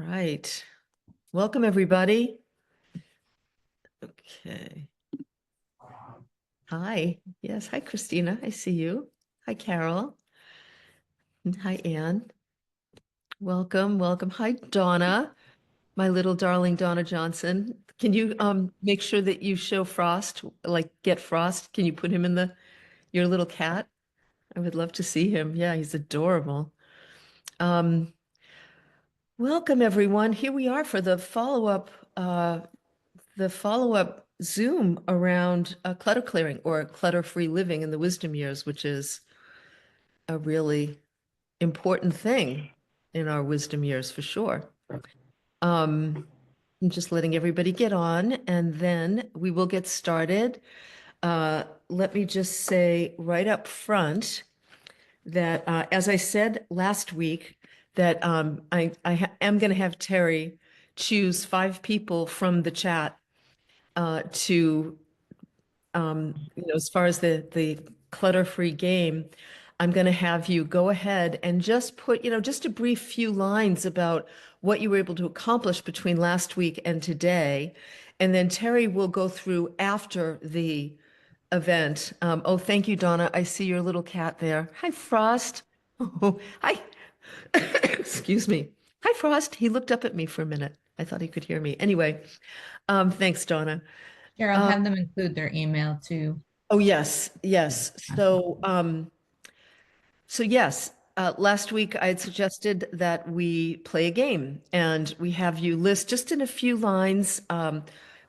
Right. Welcome, everybody. Okay. Hi. Yes. Hi, Christina. I see you. Hi, Carol. And hi, Anne. Welcome. Welcome. Hi, Donna, my little darling Donna Johnson. Can you make sure that you show Frost, like get Frost? Can you put him in your little cat? I would love to see him. Yeah, he's adorable. Um, Welcome, everyone. Here we are for the follow-up Zoom around clutter clearing or clutter-free living in the wisdom years, which is a really important thing in our wisdom years for sure. I'm just letting everybody get on and then we will get started. Let me just say right up front that, as I said last week, that am going to have Terry choose 5 people from the chat to as far as the clutter-free game, I'm going to have you go ahead and just put, just a brief few lines about what you were able to accomplish between last week and today. And then Terry will go through after the event. Oh, thank you, Donna. I see your little cat there. Hi, Frost. Oh, hi. Excuse me. Hi, Frost. He looked up at me for a minute. I thought he could hear me. Anyway, thanks, Donna. Cheryl, have them include their email too. Oh, yes, yes. So yes, last week I had suggested that we play a game and we have you list just in a few lines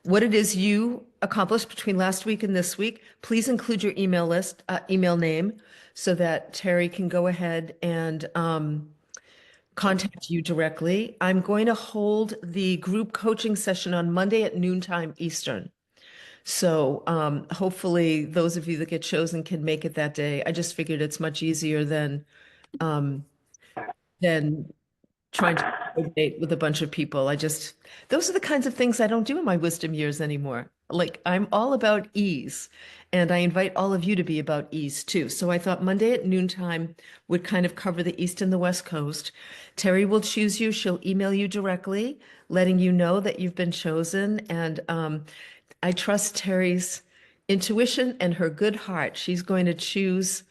what it is you accomplished between last week and this week. Please include your email name, so that Terry can go ahead and contact you directly. I'm going to hold the group coaching session on Monday at noontime Eastern. So hopefully those of you that get chosen can make it that day. I just figured it's much easier um, than trying to coordinate with a bunch of people. Those are the kinds of things I don't do in my wisdom years anymore. Like I'm all about ease, and I invite all of you to be about ease too. So I thought Monday at noontime would kind of cover the East and the West Coast. Terry will choose you. She'll email you directly, letting you know that you've been chosen. And I trust Terry's intuition and her good heart. She's going to choose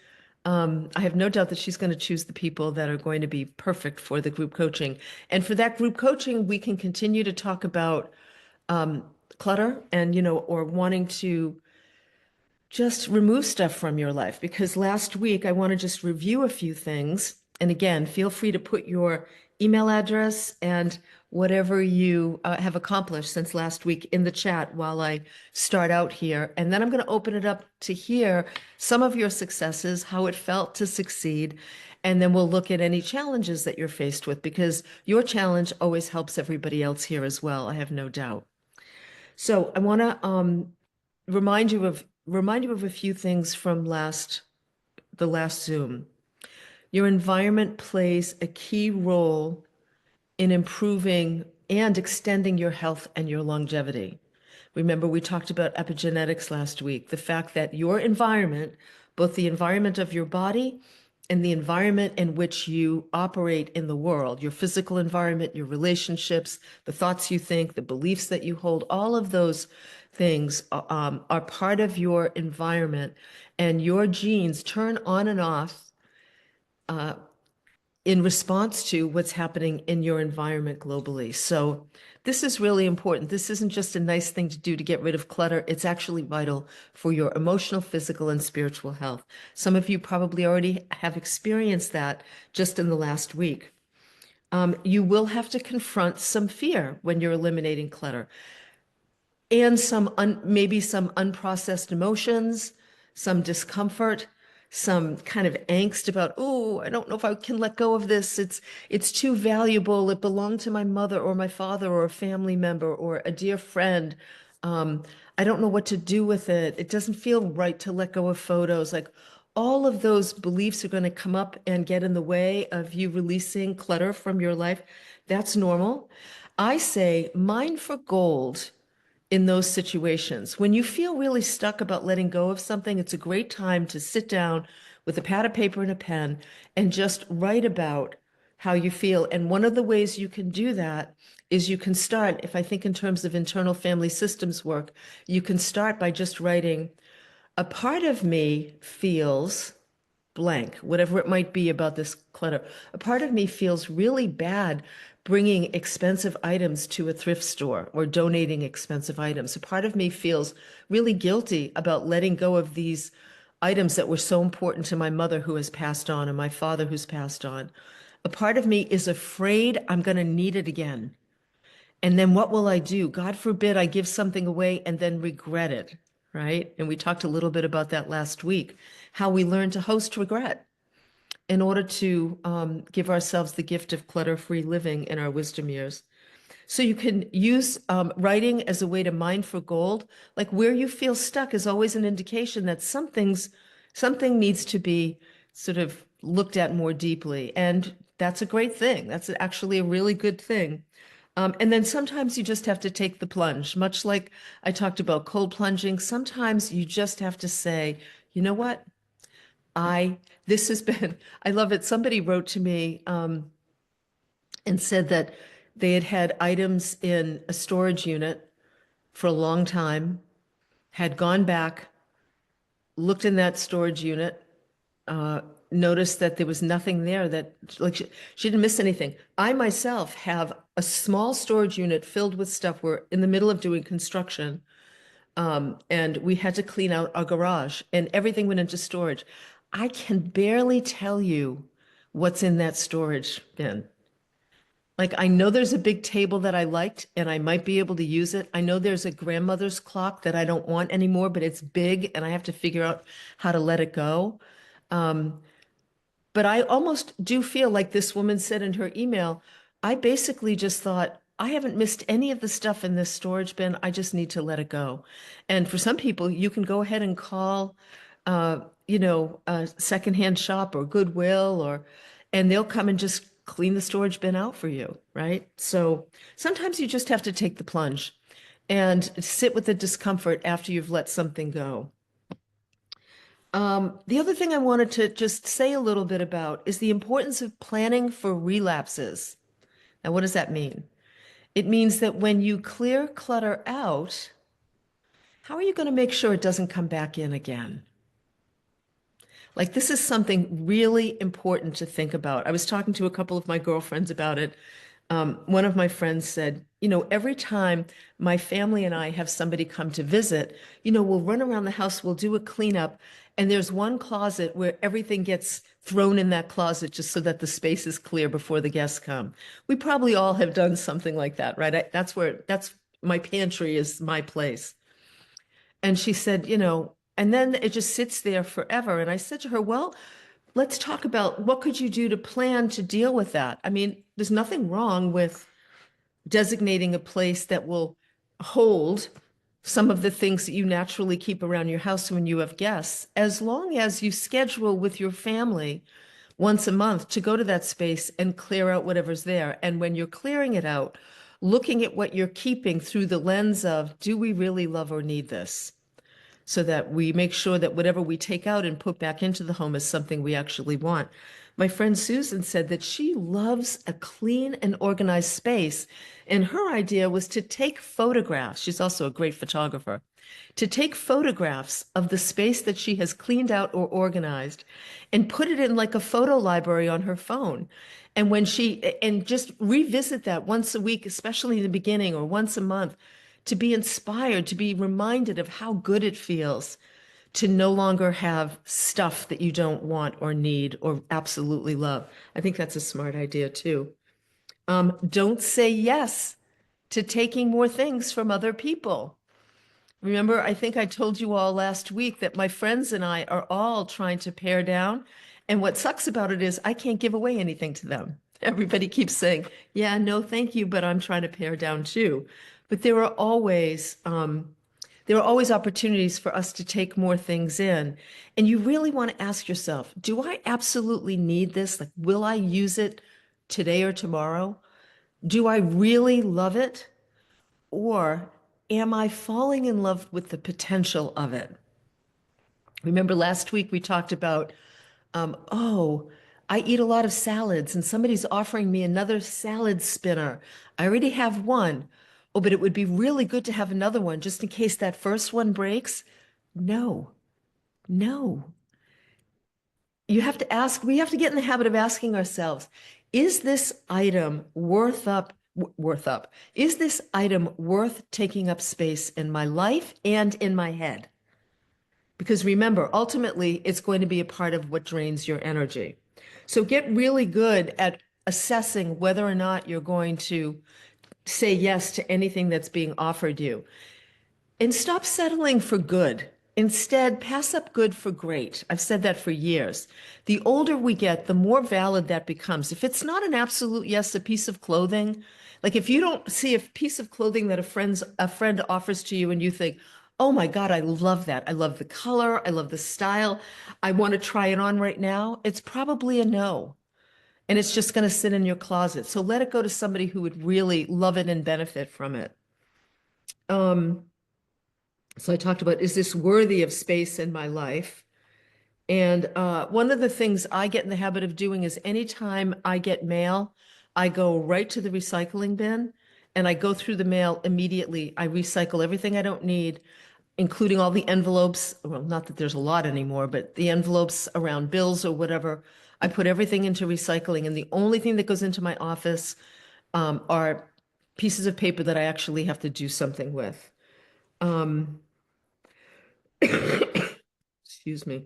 I have no doubt that she's going to choose the people that are going to be perfect for the group coaching. And for that group coaching, we can continue to talk about clutter and, or wanting to just remove stuff from your life. Because last week, I want to just review a few things. And again, feel free to put your email address and whatever you have accomplished since last week in the chat while I start out here. And then I'm going to open it up to hear some of your successes, how it felt to succeed. And then we'll look at any challenges that you're faced with, because your challenge always helps everybody else here as well, I have no doubt. So I want to remind you of a few things from the last Zoom. Your environment plays a key role in improving and extending your health and your longevity. Remember, we talked about epigenetics last week, the fact that your environment, both the environment of your body and the environment in which you operate in the world, your physical environment, your relationships, the thoughts you think, the beliefs that you hold, all of those things are part of your environment, and your genes turn on and off in response to what's happening in your environment globally. So this is really important. This isn't just a nice thing to do to get rid of clutter. It's actually vital for your emotional, physical, and spiritual health. Some of you probably already have experienced that just in the last week. You will have to confront some fear when you're eliminating clutter, and maybe some unprocessed emotions, some discomfort, some kind of angst about, oh, I don't know if I can let go of this. It's too valuable. It belonged to my mother or my father or a family member or a dear friend. I don't know what to do with it. It doesn't feel right to let go of photos. Like all of those beliefs are going to come up and get in the way of you releasing clutter from your life. That's normal. I say mine for gold in those situations. When you feel really stuck about letting go of something, it's a great time to sit down with a pad of paper and a pen and just write about how you feel. And one of the ways you can do that is you can start, if I think in terms of internal family systems work, you can start by just writing, a part of me feels blank, whatever it might be about this clutter. A part of me feels really bad bringing expensive items to a thrift store or donating expensive items. A part of me feels really guilty about letting go of these items that were so important to my mother who has passed on and my father who's passed on. A part of me is afraid I'm going to need it again. And then what will I do? God forbid I give something away and then regret it, right? And we talked a little bit about that last week, how we learn to host regret in order to give ourselves the gift of clutter-free living in our wisdom years. So you can use writing as a way to mine for gold. Like where you feel stuck is always an indication that something needs to be sort of looked at more deeply. And that's a great thing. That's actually a really good thing. And then sometimes you just have to take the plunge, much like I talked about cold plunging. Sometimes you just have to say, you know what? This has been, I love it. Somebody wrote to me and said that they had had items in a storage unit for a long time, had gone back, looked in that storage unit, noticed that there was nothing there that, like, she didn't miss anything. I myself have a small storage unit filled with stuff. We're in the middle of doing construction, and we had to clean out our garage, and everything went into storage. I can barely tell you what's in that storage bin. Like, I know there's a big table that I liked and I might be able to use it. I know there's a grandmother's clock that I don't want anymore, but it's big and I have to figure out how to let it go. But I almost do feel like this woman said in her email, I basically just thought, I haven't missed any of the stuff in this storage bin. I just need to let it go. And for some people, you can go ahead and call, a secondhand shop or Goodwill and they'll come and just clean the storage bin out for you, right? So sometimes you just have to take the plunge and sit with the discomfort after you've let something go. The other thing I wanted to just say a little bit about is the importance of planning for relapses. Now, what does that mean? It means that when you clear clutter out, how are you going to make sure it doesn't come back in again? Like, this is something really important to think about. I was talking to a couple of my girlfriends about it. One of my friends said, every time my family and I have somebody come to visit, we'll run around the house, we'll do a cleanup, and there's one closet where everything gets thrown in that closet just so that the space is clear before the guests come. We probably all have done something like that, right? That's my pantry is my place. And she said, and then it just sits there forever. And I said to her, well, let's talk about what could you do to plan to deal with that? I mean, there's nothing wrong with designating a place that will hold some of the things that you naturally keep around your house when you have guests, as long as you schedule with your family once a month to go to that space and clear out whatever's there. And when you're clearing it out, looking at what you're keeping through the lens of, do we really love or need this? So that we make sure that whatever we take out and put back into the home is something we actually want. My friend Susan said that she loves a clean and organized space, and her idea was to take photographs. She's also a great photographer. To take photographs of the space that she has cleaned out or organized and put it in like a photo library on her phone. And just revisit that once a week, especially in the beginning, or once a month, to be inspired, to be reminded of how good it feels to no longer have stuff that you don't want or need or absolutely love. I think that's a smart idea too. Don't say yes to taking more things from other people. Remember, I think I told you all last week that my friends and I are all trying to pare down. And what sucks about it is I can't give away anything to them. Everybody keeps saying, yeah, no, thank you, but I'm trying to pare down too. But there are always opportunities for us to take more things in. And you really want to ask yourself, do I absolutely need this? Like, will I use it today or tomorrow? Do I really love it? Or am I falling in love with the potential of it? Remember last week we talked about, oh, I eat a lot of salads and somebody's offering me another salad spinner. I already have one. Oh, but it would be really good to have another one just in case that first one breaks. No, no. You have to ask, we have to get in the habit of asking ourselves, is this item worth up? Is this item worth taking up space in my life and in my head? Because remember, ultimately, it's going to be a part of what drains your energy. So get really good at assessing whether or not you're going to say yes to anything that's being offered you. And stop settling for good. Instead, pass up good for great. I've said that for years. The older we get, the more valid that becomes. If it's not an absolute yes, a piece of clothing, like if you don't see a piece of clothing that a friend offers to you and you think, "Oh my God, I love that. I love the color, I love the style. I want to try it on right now." It's probably a no. And it's just going to sit in your closet. So let it go to somebody who would really love it and benefit from it. Um, so I talked about, is this worthy of space in my life? And one of the things I get in the habit of doing is anytime I get mail, I go right to the recycling bin and I go through the mail immediately. I recycle everything I don't need, including all the envelopes. Well, not that there's a lot anymore, but the envelopes around bills or whatever. I put everything into recycling. And the only thing that goes into my office are pieces of paper that I actually have to do something with. Um, excuse me.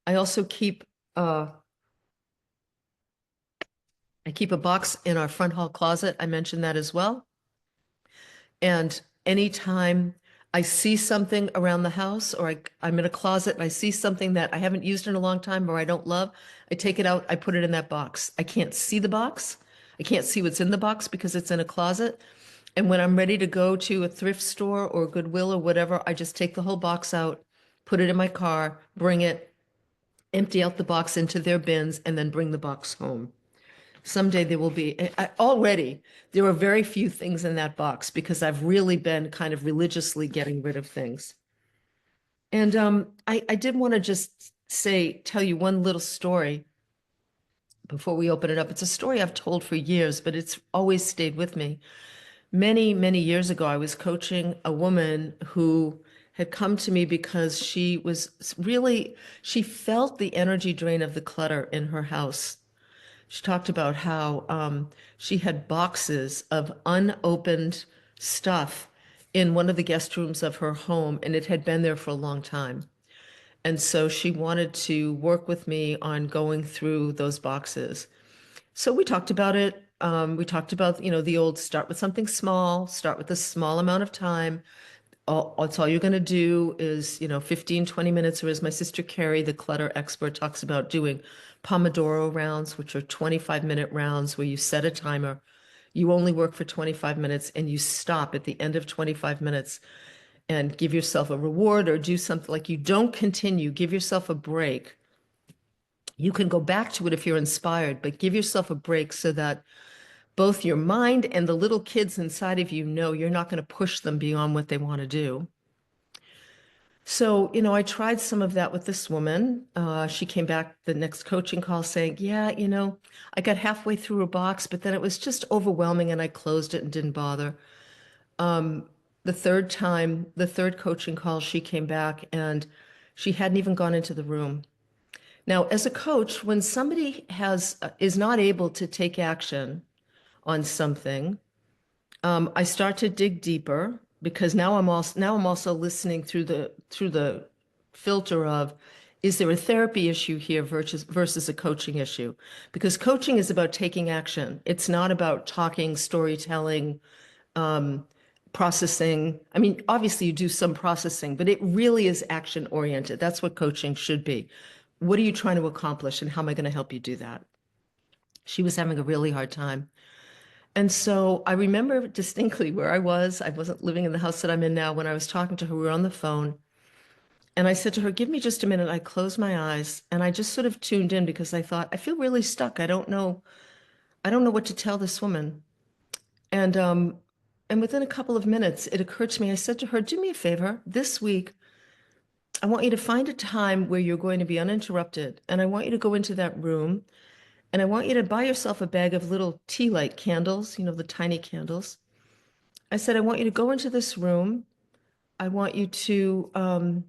I also keep I keep a box in our front hall closet. I mentioned that as well. And anytime I see something around the house or I'm in a closet and I see something that I haven't used in a long time or I don't love, I take it out, I put it in that box. I can't see the box. I can't see what's in the box because it's in a closet. And when I'm ready to go to a thrift store or Goodwill or whatever, I just take the whole box out, put it in my car, bring it, empty out the box into their bins, and then bring the box home. Someday there will be, already, there are very few things in that box because I've really been kind of religiously getting rid of things. And I did want to just tell you one little story before we open it up. It's a story I've told for years, but it's always stayed with me. Many, many years ago, I was coaching a woman who had come to me because she felt the energy drain of the clutter in her house. She talked about how she had boxes of unopened stuff in one of the guest rooms of her home, and it had been there for a long time. And so she wanted to work with me on going through those boxes. So we talked about it. We talked about, the old start with something small, start with a small amount of time. That's all you're going to do is, 15, 20 minutes, or as my sister Carrie, the clutter expert, talks about doing Pomodoro rounds, which are 25-minute rounds where you set a timer. You only work for 25 minutes and you stop at the end of 25 minutes and give yourself a reward or do something like you don't continue, give yourself a break. You can go back to it if you're inspired, but give yourself a break so that both your mind and the little kids inside of you know you're not going to push them beyond what they want to do. So, I tried some of that with this woman. She came back the next coaching call saying, "Yeah, I got halfway through a box, but then it was just overwhelming and I closed it and didn't bother." The third coaching call, she came back and she hadn't even gone into the room. Now, as a coach, when somebody is not able to take action on something, I start to dig deeper because now I'm also listening through the filter of, is there a therapy issue here versus a coaching issue? Because coaching is about taking action. It's not about talking, storytelling, processing. I mean, obviously you do some processing, but it really is action oriented. That's what coaching should be. What are you trying to accomplish and how am I going to help you do that? She was having a really hard time. And so I remember distinctly where I was. I wasn't living in the house that I'm in now. When I was talking to her, we were on the phone. And I said to her, "Give me just a minute." I closed my eyes and I just sort of tuned in because I thought, I feel really stuck. I don't know what to tell this woman. And within a couple of minutes, it occurred to me, I said to her, "Do me a favor, this week, I want you to find a time where you're going to be uninterrupted. And I want you to go into that room And I want you to buy yourself a bag of little tea light candles, the tiny candles. I said, I want you to go into this room. I want you to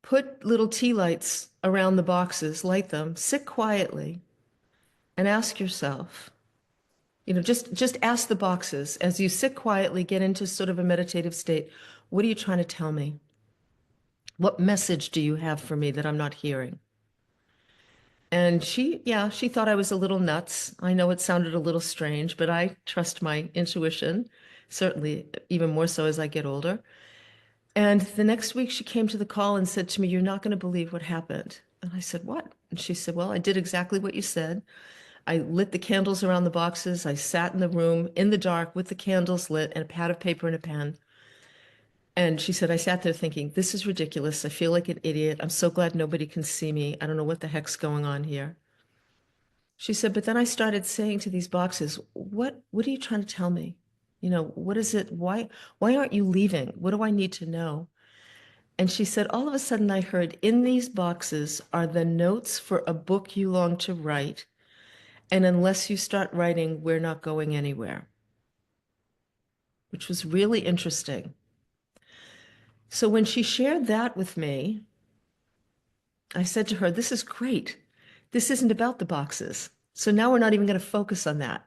put little tea lights around the boxes, light them, sit quietly, and ask yourself, just ask the boxes as you sit quietly, get into sort of a meditative state. What are you trying to tell me? What message do you have for me that I'm not hearing? And she thought I was a little nuts. I know it sounded a little strange, but I trust my intuition, certainly even more so as I get older. And the next week she came to the call and said to me, "You're not going to believe what happened." And I said, "What?" And she said, "Well, I did exactly what you said. I lit the candles around the boxes. I sat in the room in the dark with the candles lit and a pad of paper and a pen. And she said, I sat there thinking, this is ridiculous. I feel like an idiot. I'm so glad nobody can see me. I don't know what the heck's going on here." She said, but then I started saying to these boxes, what are you trying to tell me? What is it? Why aren't you leaving? What do I need to know? And she said, all of a sudden I heard, in these boxes are the notes for a book you long to write. And unless you start writing, we're not going anywhere, which was really interesting. So when she shared that with me, I said to her, this is great. This isn't about the boxes. So now we're not even going to focus on that.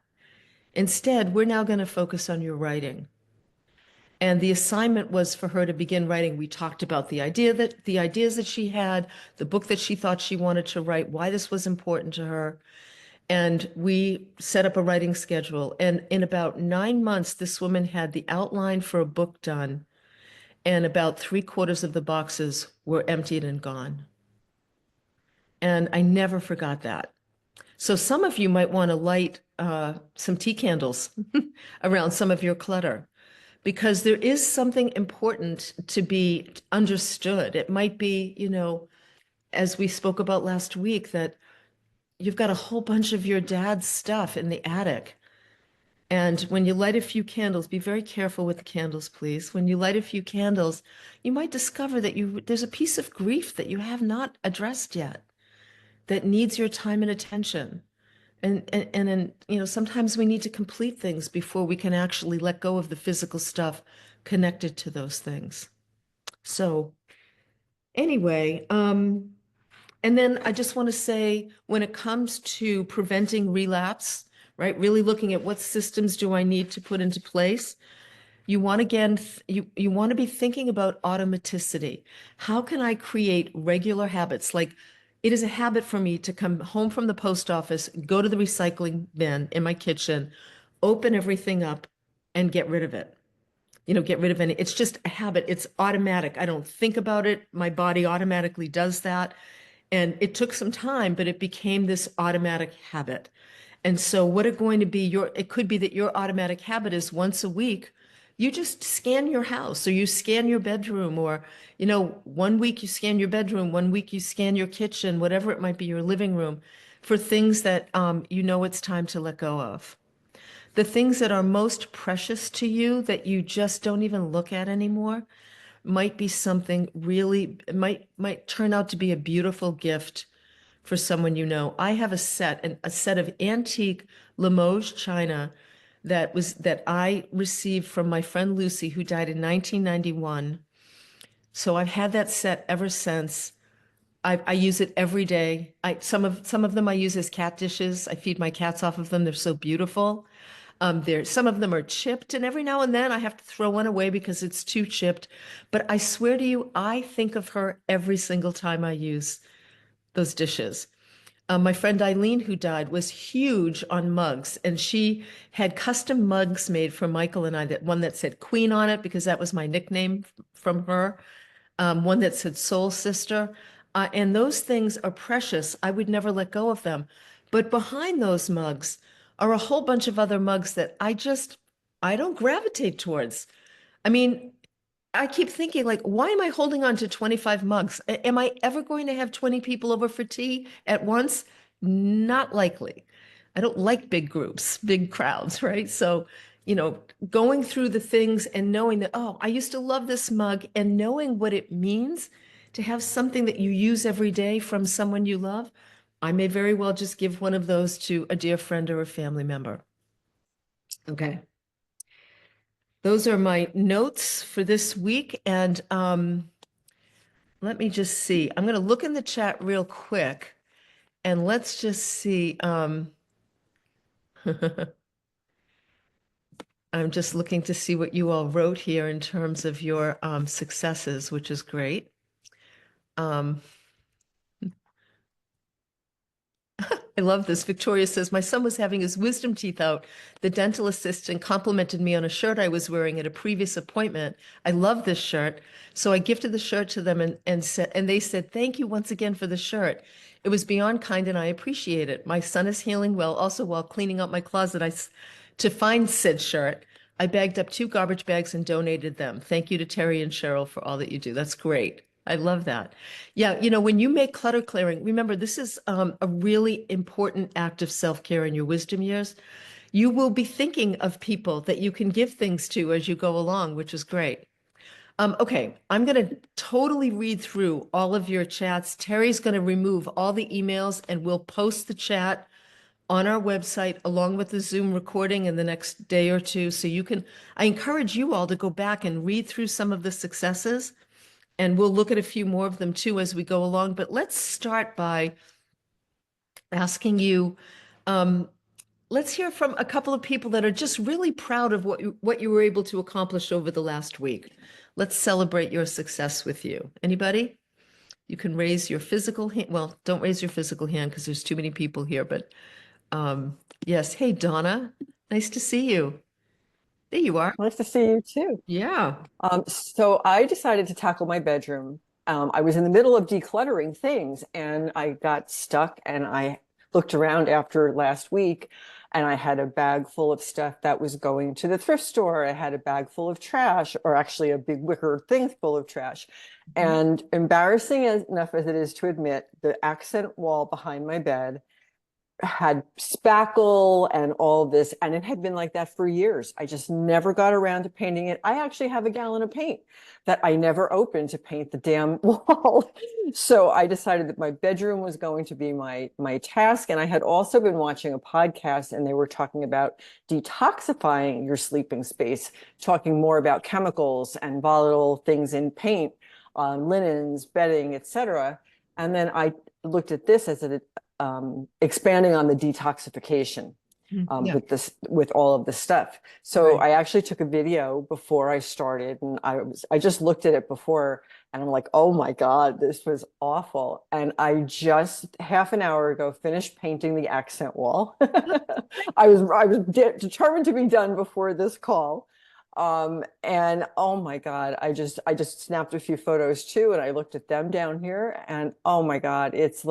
Instead, we're now going to focus on your writing. And the assignment was for her to begin writing. We talked about the ideas that she had, the book that she thought she wanted to write, why this was important to her. And we set up a writing schedule. And in about 9 months, this woman had the outline for a book done, and about 3/4 of the boxes were emptied and gone. And I never forgot that. So some of you might want to light some tea candles around some of your clutter, because there is something important to be understood. It might be, as we spoke about last week, that you've got a whole bunch of your dad's stuff in the attic. And when you light a few candles, be very careful with the candles, please. When you light a few candles, you might discover that there's a piece of grief that you have not addressed yet that needs your time and attention. And sometimes we need to complete things before we can actually let go of the physical stuff connected to those things. So anyway, and then I just want to say, when it comes to preventing relapse, right, really looking at what systems do I need to put into place, you want again, you want to be thinking about automaticity. How can I create regular habits? Like, it is a habit for me to come home from the post office, go to the recycling bin in my kitchen, open everything up and get rid of it. Get rid of any. It's just a habit. It's automatic. I don't think about it. My body automatically does that. And it took some time, but it became this automatic habit. And so what are going to be it could be that your automatic habit is once a week, you just scan your house, or you scan your bedroom, or, 1 week you scan your bedroom, 1 week you scan your kitchen, whatever it might be, your living room, for things that it's time to let go of. The things that are most precious to you that you just don't even look at anymore might be something really, it might turn out to be a beautiful gift for someone you know. I have a set of antique Limoges china that I received from my friend Lucy, who died in 1991. So I've had that set ever since. I use it every day. Some of them I use as cat dishes. I feed my cats off of them. They're so beautiful. Some of them are chipped, and every now and then I have to throw one away because it's too chipped. But I swear to you, I think of her every single time I use those dishes. My friend Eileen, who died, was huge on mugs, and she had custom mugs made for Michael and I. That one that said Queen on it, because that was my nickname from her. One that said Soul Sister. And those things are precious. I would never let go of them. But behind those mugs are a whole bunch of other mugs that I don't gravitate towards. I mean, I keep thinking, like, why am I holding on to 25 mugs? Am I ever going to have 20 people over for tea at once? Not likely. I don't like big groups, big crowds, right? So, going through the things and knowing that, oh, I used to love this mug, and knowing what it means to have something that you use every day from someone you love, I may very well just give one of those to a dear friend or a family member. Okay. Those are my notes for this week. And let me just see. I'm going to look in the chat real quick and let's just see. I'm just looking to see what you all wrote here in terms of your successes, which is great. Um, I love this. Victoria says, my son was having his wisdom teeth out. The dental assistant complimented me on a shirt I was wearing at a previous appointment. I love this shirt. So I gifted the shirt to them and they said, thank you once again for the shirt. It was beyond kind and I appreciate it. My son is healing well. Also, while cleaning out my closet, to find said shirt, I bagged up 2 garbage bags and donated them. Thank you to Terry and Cheryl for all that you do. That's great. I love that. Yeah, when you make clutter clearing, remember this is a really important act of self-care in your wisdom years. You will be thinking of people that you can give things to as you go along, which is great. Okay, I'm going to totally read through all of your chats. Terry's going to remove all the emails and we'll post the chat on our website along with the Zoom recording in the next day or two. So I encourage you all to go back and read through some of the successes. And we'll look at a few more of them too as we go along. But let's start by asking you, let's hear from a couple of people that are just really proud of what you were able to accomplish over the last week. Let's celebrate your success with you. Anybody? You can raise your physical hand. Well, don't raise your physical hand because there's too many people here. But yes. Hey, Donna. Nice to see you. There you are. Nice to see you too. Yeah. So I decided to tackle my bedroom. I was in the middle of decluttering things and I got stuck and I looked around after last week and I had a bag full of stuff that was going to the thrift store. I had a bag full of trash, or actually a big wicker thing full of trash. And embarrassing enough as it is to admit, the accent wall behind my bed had spackle and all this, and it had been like that for years. I just never got around to painting it. I actually have a gallon of paint that I never opened to paint the damn wall. So I decided that my bedroom was going to be my task. And I had also been watching a podcast and they were talking about detoxifying your sleeping space, talking more about chemicals and volatile things in paint, linens, bedding, etc. And then I looked at this as expanding on the detoxification Yeah. with all of this stuff. So I actually took a video before I started, and I just looked at it before, and I'm like, oh my God, this was awful. And I just half an hour ago finished painting the accent wall. I was determined to be done before this call. And oh my God, I just snapped a few photos too, and I looked at them down here, and oh my God, it's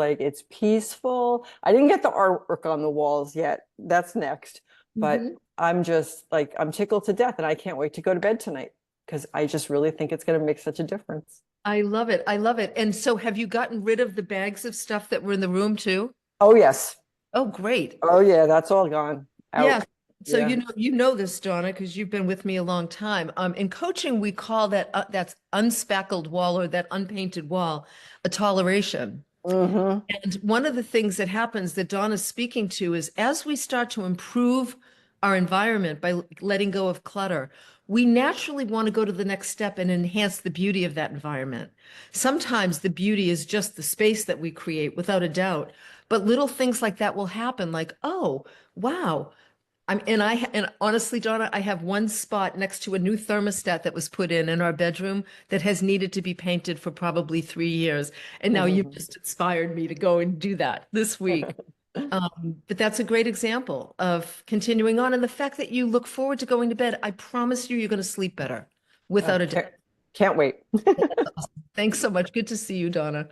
peaceful. I didn't get the artwork on the walls yet. That's next. But I'm just I'm tickled to death, and I can't wait to go to bed tonight because I just really think it's going to make such a difference. I love it. I love it. And so have you gotten rid of the bags of stuff that were in the room too? Oh yes. Oh, great. Oh yeah, that's all gone. Out. Yeah. So Yeah. you know this, Donna, because you've been with me a long time. In coaching, we call that's unspackled wall or that unpainted wall a toleration. And one of the things that happens that Donna's speaking to is as we start to improve our environment by letting go of clutter, we naturally want to go to the next step and enhance the beauty of that environment. Sometimes the beauty is just the space that we create, without a doubt. But little things like that will happen, like, oh, wow. And honestly, Donna, I have one spot next to a new thermostat that was put in our bedroom that has needed to be painted for probably 3 years. And now you've just inspired me to go and do that this week. But that's a great example of continuing on. And the fact that you look forward to going to bed, I promise you're going to sleep better without a doubt. Can't wait. Thanks so much. Good to see you, Donna.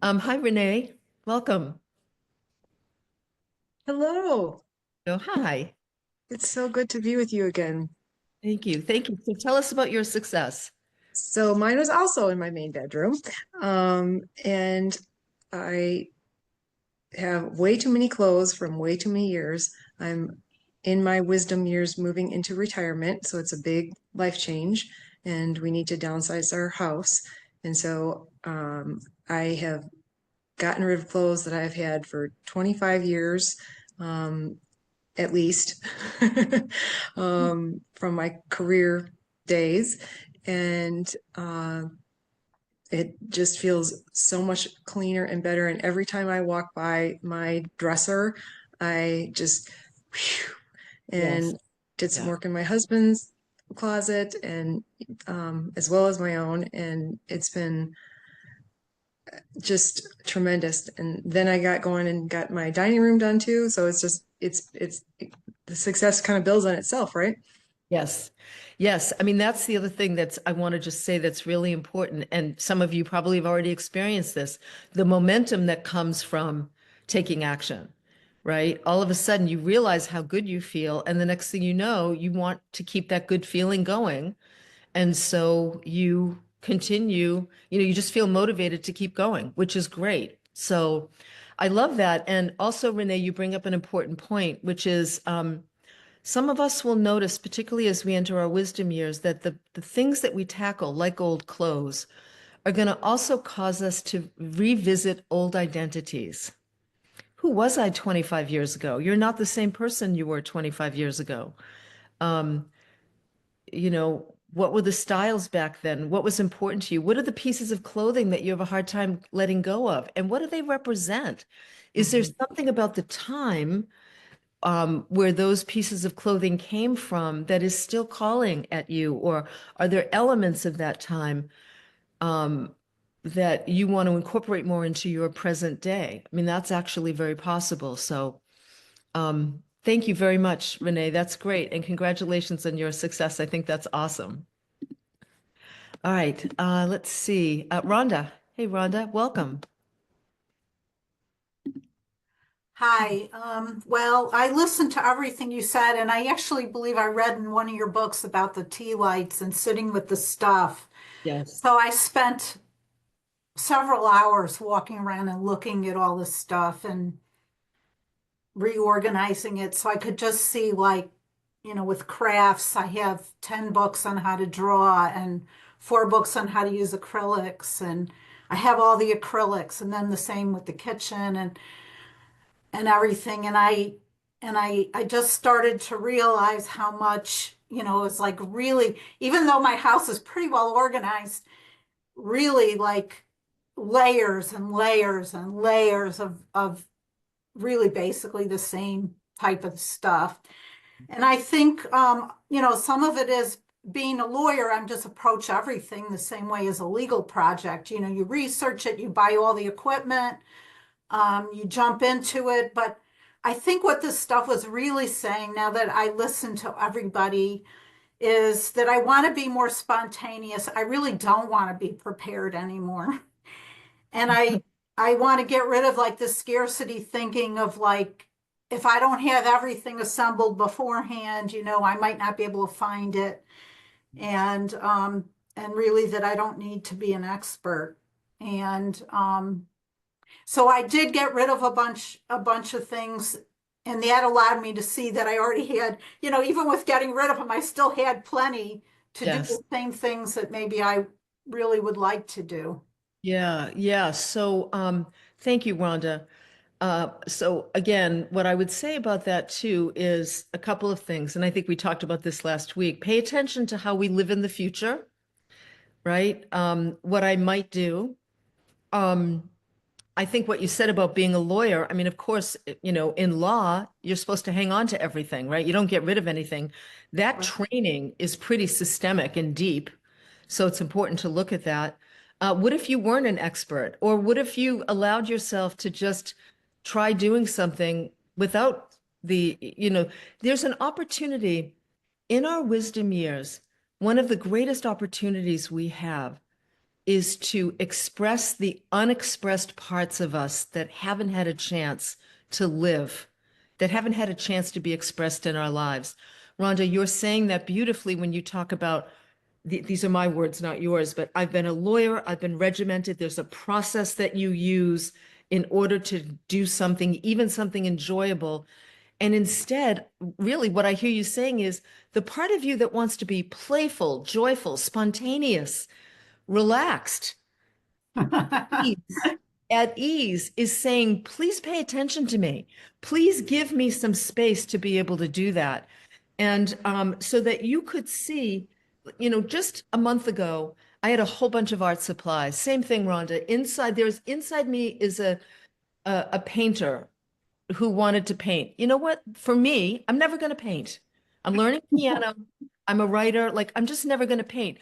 Hi, Renee. Welcome. Hello. Oh, hi. It's so good to be with you again. Thank you. Thank you. So tell us about your success. So mine was also in my main bedroom. And I have way too many clothes from way too many years. I'm in my wisdom years moving into retirement, so it's a big life change, and we need to downsize our house. And so I have gotten rid of clothes that I've had for 25 years, at least, from my career days. And it just feels so much cleaner and better. And every time I walk by my dresser, I just, whew, and Yes. did some Yeah. work in my husband's closet and as well as my own. And it's been just tremendous. And then I got going and got my dining room done too. So it's just, the success kind of builds on itself, right? Yes. Yes. I mean, that's the other thing that's, I want to just say that's really important. And some of you probably have already experienced this, the momentum that comes from taking action, right? All of a sudden you realize how good you feel. And the next thing you know, you want to keep that good feeling going. And so you continue, you just feel motivated to keep going, which is great. So I love that. And also, Renee, you bring up an important point, which is, some of us will notice, particularly as we enter our wisdom years, that the things that we tackle, like old clothes, are going to also cause us to revisit old identities. Who was I 25 years ago? You're not the same person you were 25 years ago. Um, what were the styles back then? What was important to you? What are the pieces of clothing that you have a hard time letting go of? And what do they represent? Is there something about the time where those pieces of clothing came from that is still calling at you? Or are there elements of that time that you want to incorporate more into your present day? I mean, that's actually very possible. So thank you very much, Renee. That's great. And congratulations on your success. I think that's awesome. All right, let's see. Rhonda. Hey, Rhonda, welcome. Hi. Well, I listened to everything you said, and I actually believe I read in one of your books about the tea lights and sitting with the stuff. Yes. So I spent several hours walking around and looking at all this stuff and reorganizing it so I could just see, like, with crafts, I have 10 books on how to draw and 4 books on how to use acrylics, and I have all the acrylics, and then the same with the kitchen and everything. And I just started to realize how much, it's like really, even though my house is pretty well organized, really like layers and layers and layers of really basically the same type of stuff. And I think, some of it is being a lawyer, I'm just approach everything the same way as a legal project. You research it, you buy all the equipment, you jump into it. But I think what this stuff was really saying, now that I listen to everybody, is that I want to be more spontaneous. I really don't want to be prepared anymore. And I want to get rid of like the scarcity thinking of like, if I don't have everything assembled beforehand, I might not be able to find it. And really that I don't need to be an expert. And so I did get rid of a bunch of things, and that allowed me to see that I already had, even with getting rid of them, I still had plenty to do Yes. the same things that maybe I really would like to do. Yeah, yeah. So thank you, Rhonda. So again, what I would say about that too is a couple of things, and I think we talked about this last week. Pay attention to how we live in the future, right? What I might do. Um, I think what you said about being a lawyer, I mean, of course, in law, you're supposed to hang on to everything, right? You don't get rid of anything. That training is pretty systemic and deep. So it's important to look at that. What if you weren't an expert? Or what if you allowed yourself to just try doing something without there's an opportunity in our wisdom years. One of the greatest opportunities we have is to express the unexpressed parts of us that haven't had a chance to live, that haven't had a chance to be expressed in our lives. Rhonda, you're saying that beautifully when you talk about these are my words, not yours, but I've been a lawyer, I've been regimented. There's a process that you use in order to do something, even something enjoyable. And instead, really, what I hear you saying is the part of you that wants to be playful, joyful, spontaneous, relaxed, please at ease is saying, please pay attention to me. Please give me some space to be able to do that. And so that you could see, just a month ago, I had a whole bunch of art supplies. Same thing, Rhonda. Inside me is a painter who wanted to paint. You know what? For me, I'm never going to paint. I'm learning piano. I'm a writer. Like, I'm just never going to paint.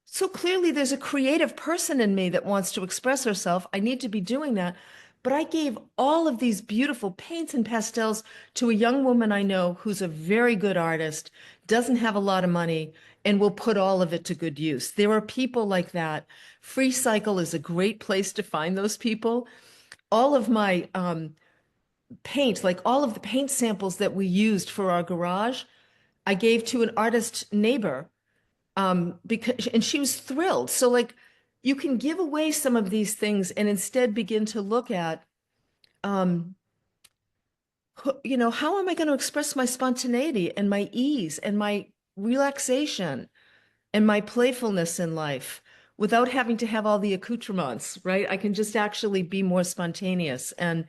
So clearly, there's a creative person in me that wants to express herself. I need to be doing that. But I gave all of these beautiful paints and pastels to a young woman I know who's a very good artist, doesn't have a lot of money, and will put all of it to good use. There are people like that. Free Cycle is a great place to find those people. All of my paint, like all of the paint samples that we used for our garage, I gave to an artist neighbor because and she was thrilled. So like you can give away some of these things and instead begin to look at um how am I going to express my spontaneity and my ease and my relaxation and my playfulness in life without having to have all the accoutrements, right? I can just actually be more spontaneous, and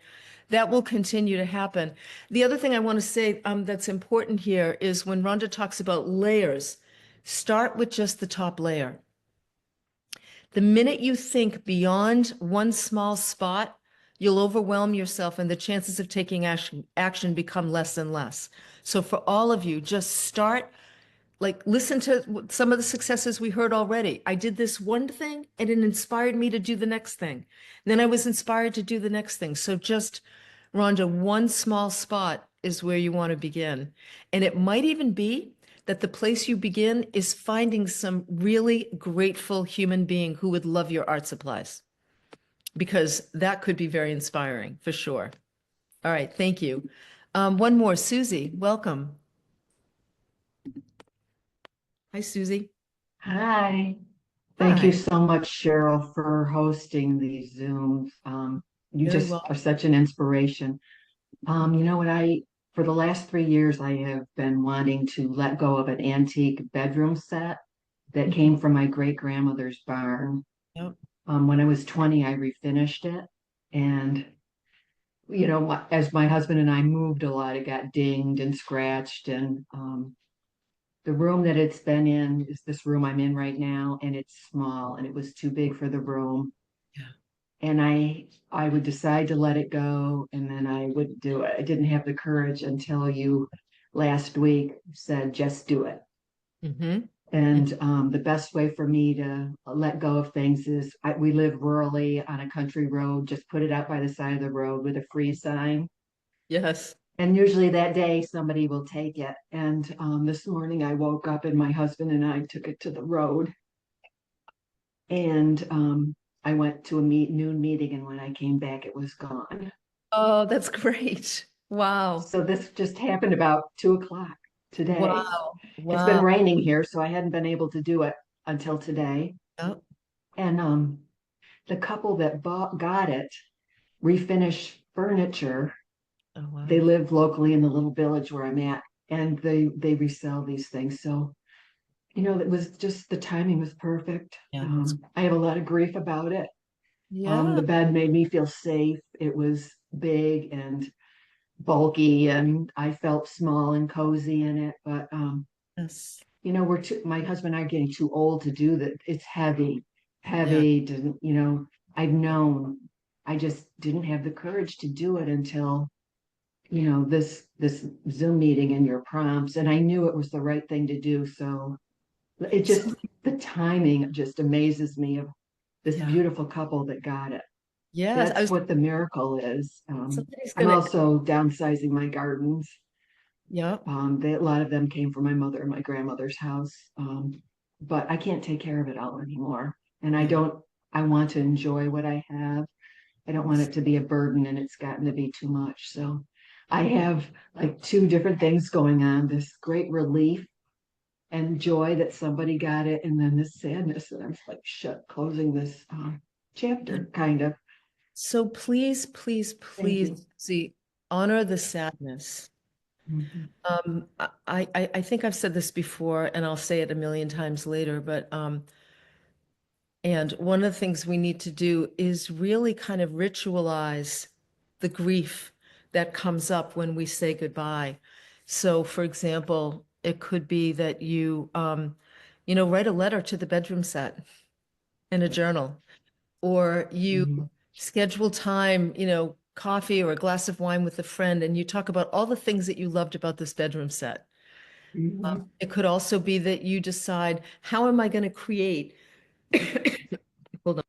that will continue to happen. The other thing I want to say that's important here is when Rhonda talks about layers, start with just the top layer. The minute you think beyond one small spot, you'll overwhelm yourself and the chances of taking action become less and less. So for all of you, just start, like listen to some of the successes we heard already. I did this one thing and it inspired me to do the next thing. Then I was inspired to do the next thing. So just, Rhonda, one small spot is where you want to begin. And it might even be that the place you begin is finding some really grateful human being who would love your art supplies, because that could be very inspiring for sure. All right, thank you. One more, Susie, welcome. Hi, Susie. Hi. Thank you Hi. so much, Cheryl, for hosting these Zooms. You Very just well. are such an inspiration. You know what, for the last 3 years, I have been wanting to let go of an antique bedroom set that came from my great grandmother's barn. Yep. When I was 20, I refinished it. And, as my husband and I moved a lot, it got dinged and scratched. And the room that it's been in is this room I'm in right now, and it's small, and it was too big for the room. Yeah. And I would decide to let it go, and then I wouldn't do it. I didn't have the courage until you last week said, just do it. Mm-hmm. And the best way for me to let go of things is we live rurally on a country road, just put it out by the side of the road with a free sign. Yes. And usually that day somebody will take it. And this morning I woke up and my husband and I took it to the road. And I went to a noon meeting, and when I came back, it was gone. Oh, that's great. Wow. So this just happened about 2 o'clock today. Wow. It's been Wow. raining here, so I hadn't been able to do it until today. Yep. And the couple that got it refinished furniture. Oh, wow. They live locally in the little village where I'm at, and they resell these things. So, it was just the timing was perfect. Yeah. I have a lot of grief about it. Yeah. The bed made me feel safe. It was big and bulky, and I felt small and cozy in it. But Yes. my husband and I are getting too old to do that. It's heavy, Yeah. I've known. I just didn't have the courage to do it until this Zoom meeting and your prompts, and I knew it was the right thing to do. So the timing just amazes me of this Yeah. beautiful couple that got it. Yes. That's what the miracle is. Somebody's I'm gonna. also downsizing my gardens. Yep. A lot of them came from my mother and my grandmother's house, but I can't take care of it all anymore. And Yeah. I want to enjoy what I have. I don't want it to be a burden, and it's gotten to be too much. So I have like two different things going on, this great relief and joy that somebody got it, and then this sadness that I'm like closing this chapter kind of. So please, please, Thank you. please, see, honor the sadness. Mhm. I think I've said this before, and I'll say it a million times later, but And one of the things we need to do is really kind of ritualize the grief that comes up when we say goodbye. So, for example, it could be that you write a letter to the bedroom set in a journal, or you Mhm. schedule time, coffee or a glass of wine with a friend, and you talk about all the things that you loved about this bedroom set. Mhm. It could also be that you decide, how am I going to create, hold on,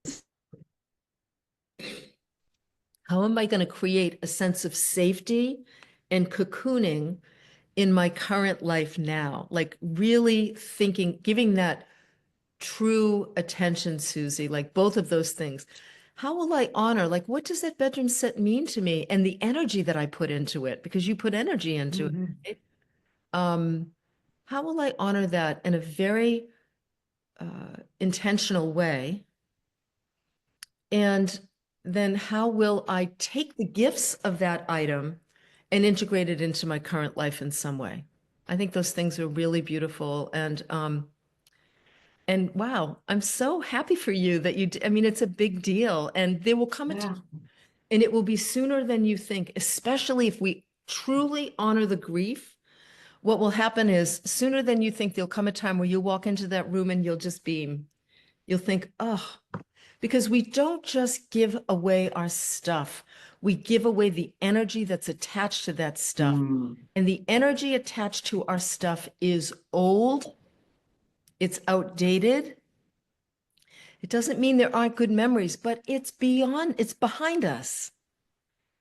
how am I going to create a sense of safety and cocooning in my current life now? Like really thinking, giving that true attention, Susie, like both of those things. How will I honor, like, what does that bedroom set mean to me and the energy that I put into it? Because you put energy into it. Mhm. Right? How will I honor that in a very intentional way? And then how will I take the gifts of that item and integrate it into my current life in some way? I think those things are really beautiful. And wow, I'm so happy for you that I mean, it's a big deal. And there will come a time, Yeah. and it will be sooner than you think, especially if we truly honor the grief. What will happen is sooner than you think, there'll come a time where you'll walk into that room and you'll just beam. You'll think, oh, because we don't just give away our stuff, we give away the energy that's attached to that stuff. Mm. And the energy attached to our stuff is old, it's outdated. It doesn't mean there aren't good memories, but it's behind us.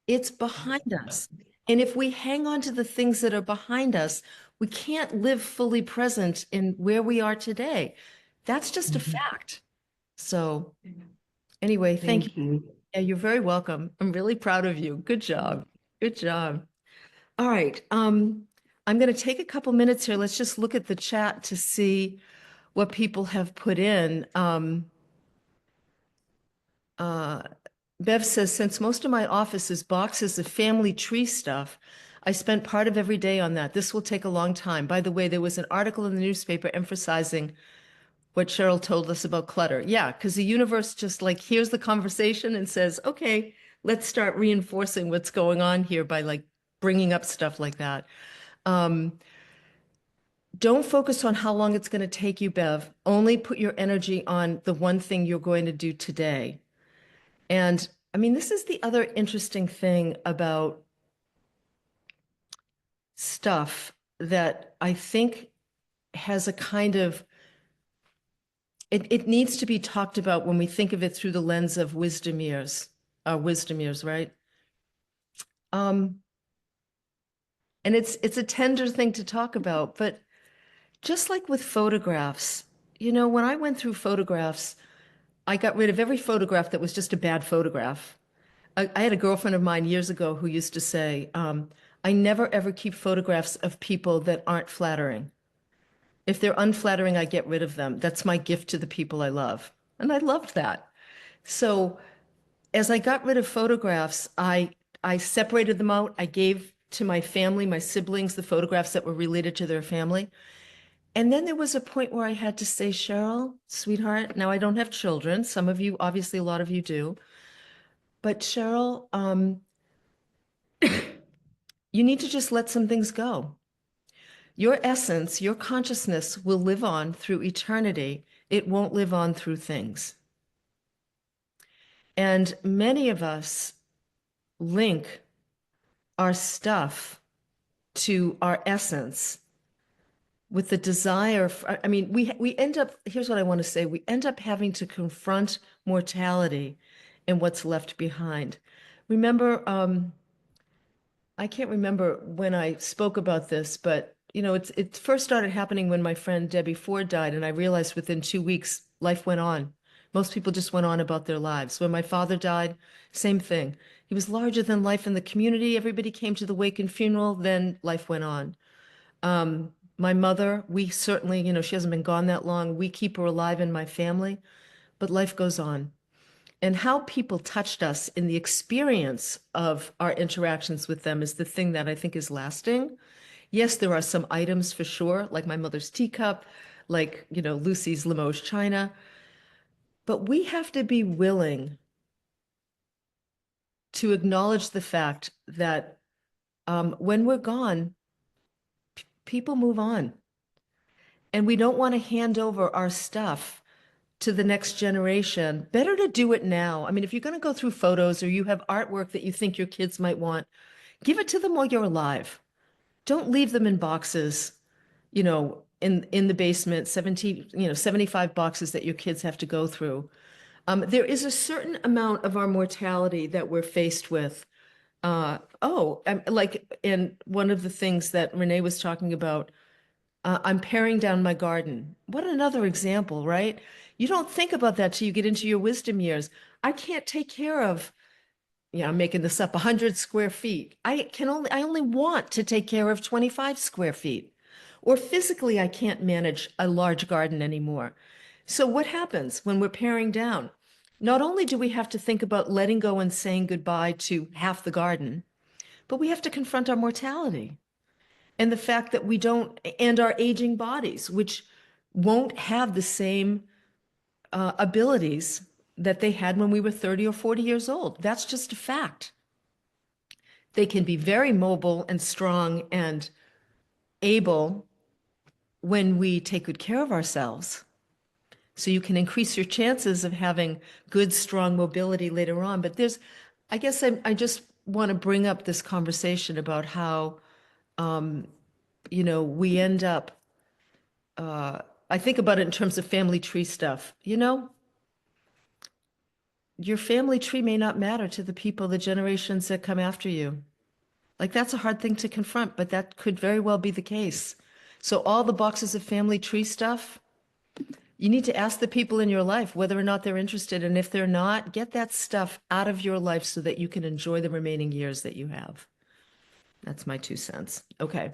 It's behind us. And if we hang on to the things that are behind us, we can't live fully present in where we are today. That's just a Mhm. fact. So anyway, thank you. Thank you. Yeah, you're very welcome. I'm really proud of you. Good job. Good job. All right. I'm going to take a couple minutes here. Let's just look at the chat to see what people have put in. Uh, Bev says, since most of my office is boxes of family tree stuff, I spent part of every day on that. This will take a long time. By the way, there was an article in the newspaper emphasizing what Cheryl told us about clutter. Yeah, because the universe just like hears the conversation and says, okay, let's start reinforcing what's going on here by like bringing up stuff like that. Don't focus on how long it's going to take you, Bev. Only put your energy on the one thing you're going to do today. And I mean, this is the other interesting thing about stuff that I think has a kind of, it needs to be talked about when we think of it through the lens of wisdom years, right? Um, and it's a tender thing to talk about, but just like with photographs, when I went through photographs, I got rid of every photograph that was just a bad photograph. I had a girlfriend of mine years ago who used to say, I never ever keep photographs of people that aren't flattering. If they're unflattering, I get rid of them. That's my gift to the people I love. And I loved that. So as I got rid of photographs, I separated them out. I gave to my family, my siblings, the photographs that were related to their family. And then there was a point where I had to say, Cheryl, sweetheart, now I don't have children. Some of you, obviously, a lot of you do. But Cheryl, you need to just let some things go. Your essence, your consciousness will live on through eternity. It won't live on through things. And many of us link our stuff to our essence with the desire. I mean, we end up, here's what I want to say, we end up having to confront mortality and what's left behind. Remember, I can't remember when I spoke about this, but it first started happening when my friend Debbie Ford died, and I realized within 2 weeks, life went on. Most people just went on about their lives. When my father died, same thing. He was larger than life in the community. Everybody came to the wake and funeral, then life went on. My mother, we certainly, she hasn't been gone that long. We keep her alive in my family, but life goes on. And how people touched us in the experience of our interactions with them is the thing that I think is lasting. Yes, there are some items for sure, like my mother's teacup, like, Lucy's Limoges china. But we have to be willing to acknowledge the fact that when we're gone, people move on. And we don't want to hand over our stuff to the next generation. Better to do it now. I mean, if you're going to go through photos or you have artwork that you think your kids might want, give it to them while you're alive. Don't leave them in boxes, in the basement, 75 boxes that your kids have to go through. There is a certain amount of our mortality that we're faced with. And one of the things that Renee was talking about, I'm paring down my garden. What another example, right? You don't think about that till you get into your wisdom years. I can't take care of, I'm making this up, 100 square feet. I only want to take care of 25 square feet. Or physically, I can't manage a large garden anymore. So what happens when we're paring down? Not only do we have to think about letting go and saying goodbye to half the garden, but we have to confront our mortality and the fact that we don't, and our aging bodies, which won't have the same abilities that they had when we were 30 or 40 years old. That's just a fact. They can be very mobile and strong and able when we take good care of ourselves. So you can increase your chances of having good, strong mobility later on. But I guess I just want to bring up this conversation about how, we end up, I think about it in terms of family tree stuff. Your family tree may not matter to the people, the generations that come after you. Like that's a hard thing to confront, but that could very well be the case. So all the boxes of family tree stuff, you need to ask the people in your life whether or not they're interested. And if they're not, get that stuff out of your life so that you can enjoy the remaining years that you have. That's my 2 cents. Okay.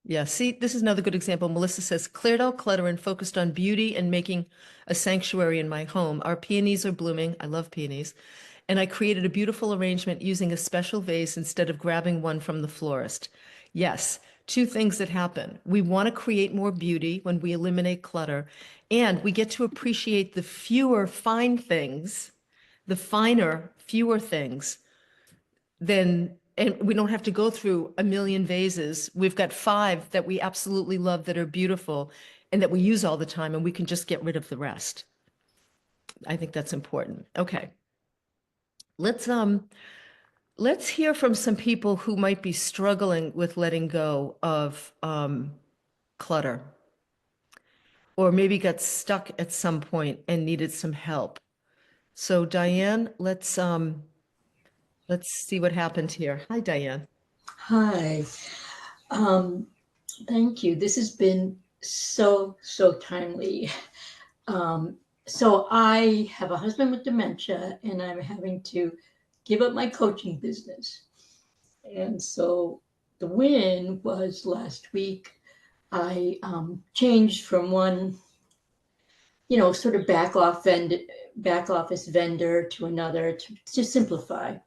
Yeah, see, this is another good example. Melissa says, cleared out clutter and focused on beauty and making a sanctuary in my home. Our peonies are blooming. I love peonies. And I created a beautiful arrangement using a special vase instead of grabbing one from the florist. Yes, two things that happen. We want to create more beauty when we eliminate clutter, and we get to appreciate the fewer fine things, the finer, fewer things then, and we don't have to go through a million vases. We've got 5 that we absolutely love that are beautiful and that we use all the time, and we can just get rid of the rest. I think that's important. Okay. Let's hear from some people who might be struggling with letting go of clutter, or maybe got stuck at some point and needed some help. So Diane, let's see what happened here. Hi, Diane. Hi. Thank you. This has been so timely. So I have a husband with dementia and I'm having to give up my coaching business. And so the win was last week. I changed from one, sort of back office vendor to another to simplify.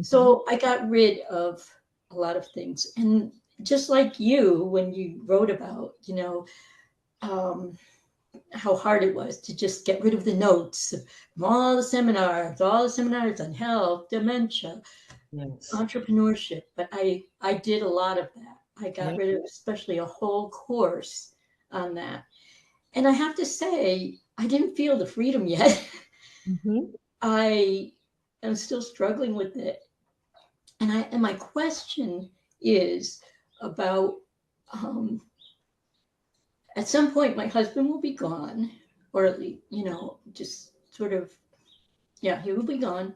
So I got rid of a lot of things. And just like you, when you wrote about, how hard it was to just get rid of the notes from all the seminars on health, dementia, Yes. entrepreneurship. But I did a lot of that. I got rid of especially a whole course on that. And I have to say, I didn't feel the freedom yet. I am still struggling with it. And my question is about at some point my husband will be gone, or at least, just sort of, he will be gone.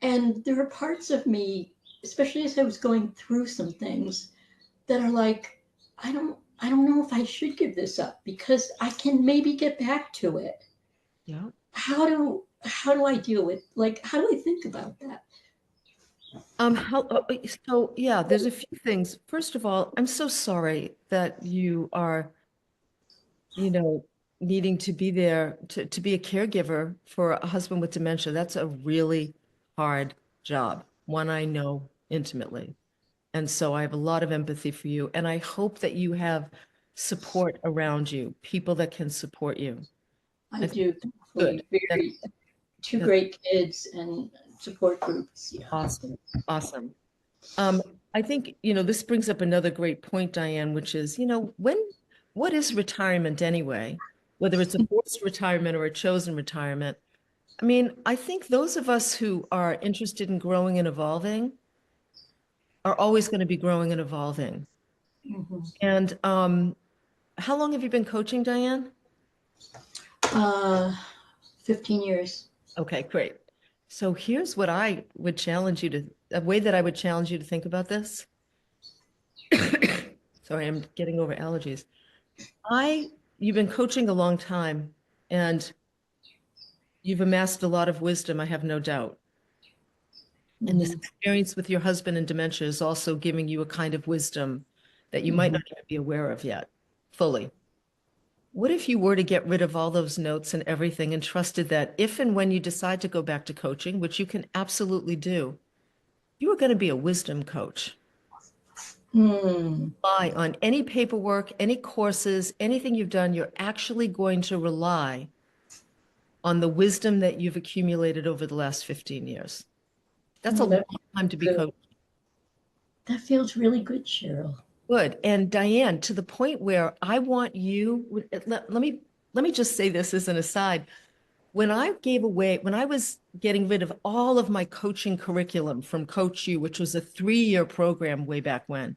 And there are parts of me, especially as I was going through some things, that are like, I don't know if I should give this up because I can maybe get back to it. Yeah. How do I deal with, how do I think about that? There's a few things. First of all, I'm so sorry that you are, needing to be there to be a caregiver for a husband with dementia. That's a really hard job, one I know intimately. And so I have a lot of empathy for you. And I hope that you have support around you, people that can support you. I do. Good. Very, two great kids and support groups. Yeah. Awesome. Awesome. I think, this brings up another great point, Diane, which is, what is retirement anyway? Whether it's a forced retirement or a chosen retirement. I mean, I think those of us who are interested in growing and evolving are always going to be growing and evolving. Mhm. And how long have you been coaching, Diane? 15 years. Okay, great. So here's what I would challenge you to, a way that I would challenge you to think about this. Sorry, I'm getting over allergies. You've been coaching a long time and you've amassed a lot of wisdom, I have no doubt. And this experience with your husband and dementia is also giving you a kind of wisdom that you might not even be aware of yet, fully. What if you were to get rid of all those notes and everything and trusted that if and when you decide to go back to coaching, which you can absolutely do, you are going to be a wisdom coach. Rely on any paperwork, any courses, anything you've done, you're actually going to rely on the wisdom that you've accumulated over the last 15 years. That's a long time to be coached. That feels really good, Cheryl. Good. And Diane, to the point where I want you, let me just say this as an aside. When I was getting rid of all of my coaching curriculum from Coach U, which was a 3-year program way back when,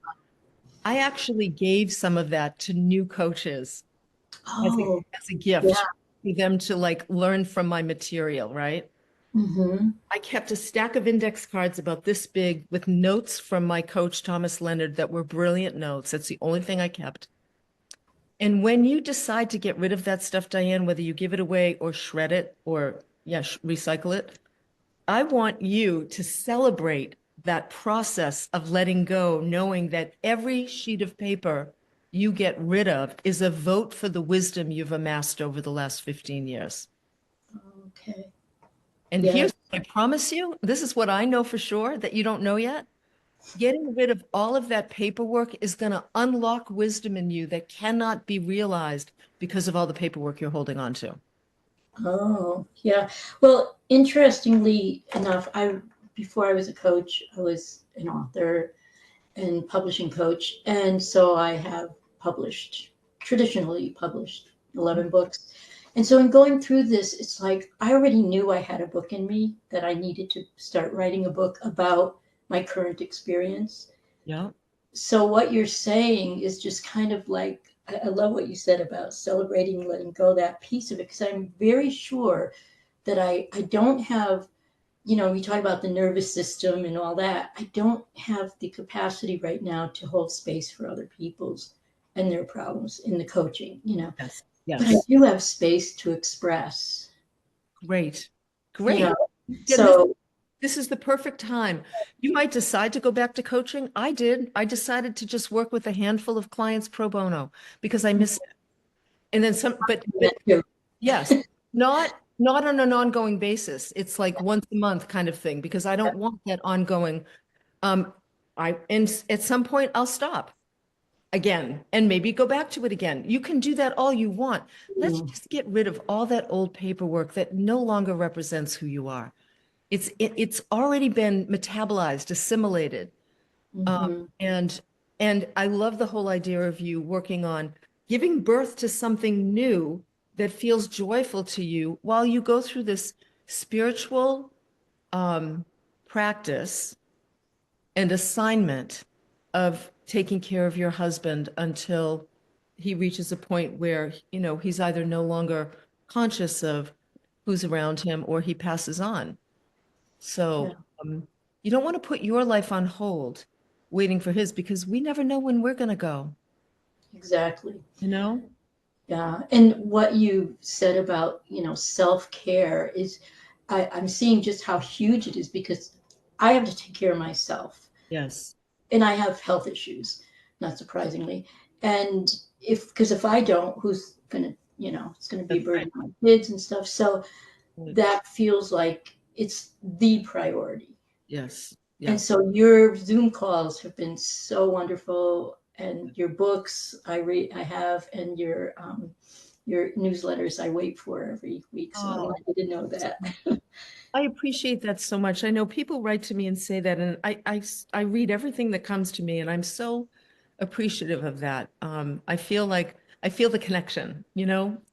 I actually gave some of that to new coaches as a gift for them to learn from my material, right? I kept a stack of index cards about this big with notes from my coach, Thomas Leonard, that were brilliant notes. That's the only thing I kept. And when you decide to get rid of that stuff, Diane, whether you give it away or shred it or, recycle it, I want you to celebrate that process of letting go, knowing that every sheet of paper you get rid of is a vote for the wisdom you've amassed over the last 15 years. Okay. And here's what I promise you, this is what I know for sure that you don't know yet. Getting rid of all of that paperwork is going to unlock wisdom in you that cannot be realized because of all the paperwork you're holding on to. Oh, yeah. Well, interestingly enough, before I was a coach, I was an author and publishing coach. And so I have traditionally published 11 books. And so in going through this, it's like I already knew I had a book in me, that I needed to start writing a book about my current experience. Yeah. So what you're saying is just kind of like, I love what you said about celebrating, letting go that piece of it, because I'm very sure that I don't have, we talk about the nervous system and all that. I don't have the capacity right now to hold space for other people's and their problems in the coaching, Yes. Yes. But I do have space to express. Great. Great. So this is the perfect time. You might decide to go back to coaching. I did. I decided to just work with a handful of clients pro bono because I miss it. And then some, but yes, not on an ongoing basis. It's like once a month kind of thing, because I don't want that ongoing. And at some point I'll stop again and maybe go back to it again. You can do that all you want. Let's just get rid of all that old paperwork that no longer represents who you are. It's already been metabolized, assimilated. And I love the whole idea of you working on giving birth to something new that feels joyful to you while you go through this spiritual practice and assignment of taking care of your husband until he reaches a point where, he's either no longer conscious of who's around him or he passes on. So you don't want to put your life on hold waiting for his, because we never know when we're going to go. Exactly. Yeah. And what you said about, self-care is, I'm seeing just how huge it is, because I have to take care of myself. Yes. And I have health issues, not surprisingly. And because if I don't, who's going to, it's going to be a burden on my kids and stuff. So that feels like it's the priority. Yes. Yeah. And so your Zoom calls have been so wonderful, and your books I have, and your newsletters I wait for every week. So I Oh. want you to know that. I appreciate that so much. I know people write to me and say that, and I read everything that comes to me, and I'm so appreciative of that. I feel the connection,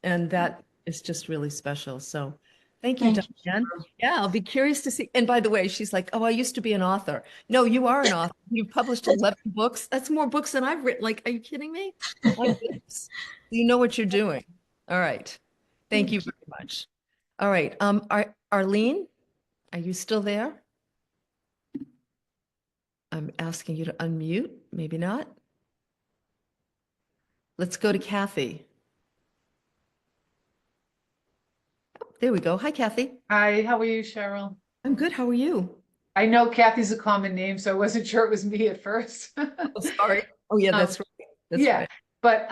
and that is just really special. So thank you, Thank you. Diane. Yeah, I'll be curious to see. And by the way, she's like, oh, I used to be an author. No, you are an author. You've published 11 books. That's more books than I've written. Like, are you kidding me? My goodness. You know what you're doing. All right. Thank you very much. All right. Arlene? Are you still there? I'm asking you to unmute, maybe not. Let's go to Kathy. Oh, there we go. Hi, Kathy. Hi, how are you, Cheryl? I'm good. How are you? I know Kathy's a common name, so I wasn't sure it was me at first. Oh, sorry. Oh, yeah, that's right. That's yeah, right. but